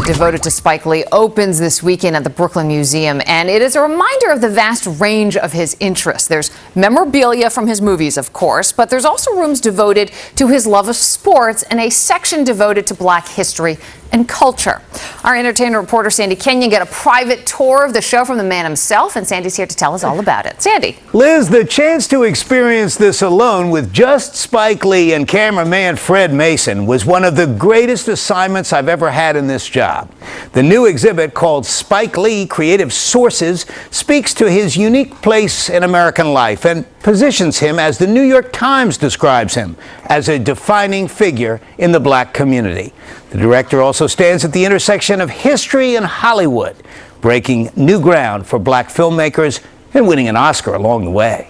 devoted to Spike Lee opens this weekend at the Brooklyn Museum, and it is a reminder of the vast range of his interests. There's memorabilia from his movies, of course, but there's also rooms devoted to his love of sports and a section devoted to Black history and culture. Our entertainment reporter Sandy Kenyon got a private tour of the show from the man himself, and Sandy's here to tell us all about it. Sandy. Liz, the chance to experience this alone with just Spike Lee and cameraman Fred Mason was one of the greatest assignments I've ever had in this job. The new exhibit, called Spike Lee Creative Sources, speaks to his unique place in American life and positions him, as the New York Times describes him, as a defining figure in the Black community. The director also stands at the intersection of history and Hollywood, breaking new ground for Black filmmakers and winning an Oscar along the way.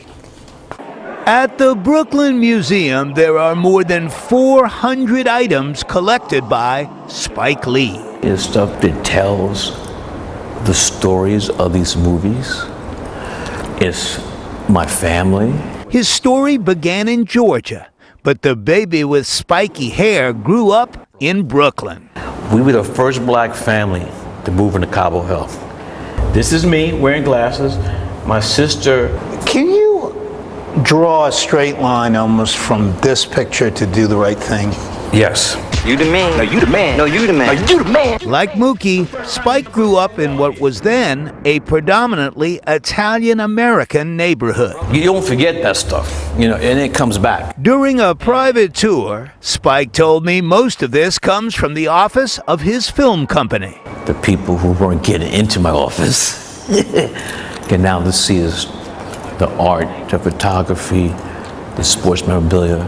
At the Brooklyn Museum, there are more than 400 items collected by Spike Lee. It's stuff that tells the stories of these movies. It's my family. His story began in Georgia, but the baby with spiky hair grew up in Brooklyn. We were the first Black family to move into Cabo Hill. This is me wearing glasses. My sister. Can you draw a straight line almost from this picture to Do the Right Thing? Yes. You the man. No, you the man. No, you the man. No, you the man. Like Mookie, Spike grew up in what was then a predominantly Italian-American neighborhood. You don't forget that stuff, and it comes back. During a private tour, Spike told me most of this comes from the office of his film company. The people who weren't getting into my office can now see the art, the photography, the sports memorabilia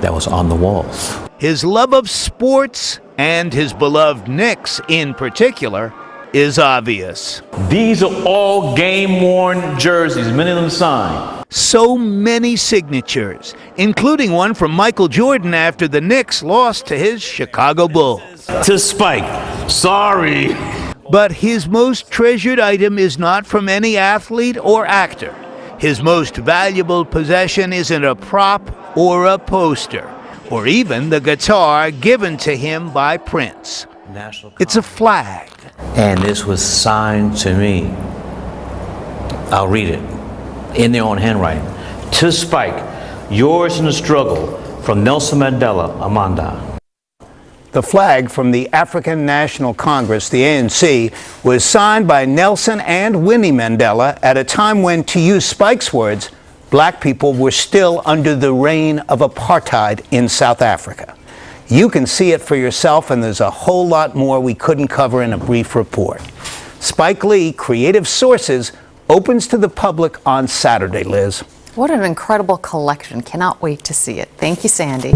that was on the walls. His love of sports, and his beloved Knicks in particular, is obvious. These are all game-worn jerseys, many of them signed. So many signatures, including one from Michael Jordan after the Knicks lost to his Chicago Bulls. To Spike, sorry. But his most treasured item is not from any athlete or actor. His most valuable possession isn't a prop or a poster, or even the guitar given to him by Prince. It's a flag. And this was signed to me. I'll read it in their own handwriting. To Spike, yours in the struggle, from Nelson Mandela, Amanda. The flag from the African National Congress, the ANC, was signed by Nelson and Winnie Mandela at a time when, to use Spike's words, Black people were still under the reign of apartheid in South Africa. You can see it for yourself, and there's a whole lot more we couldn't cover in a brief report. Spike Lee Creative Sources opens to the public on Saturday, Liz. What an incredible collection. Cannot wait to see it. Thank you, Sandy.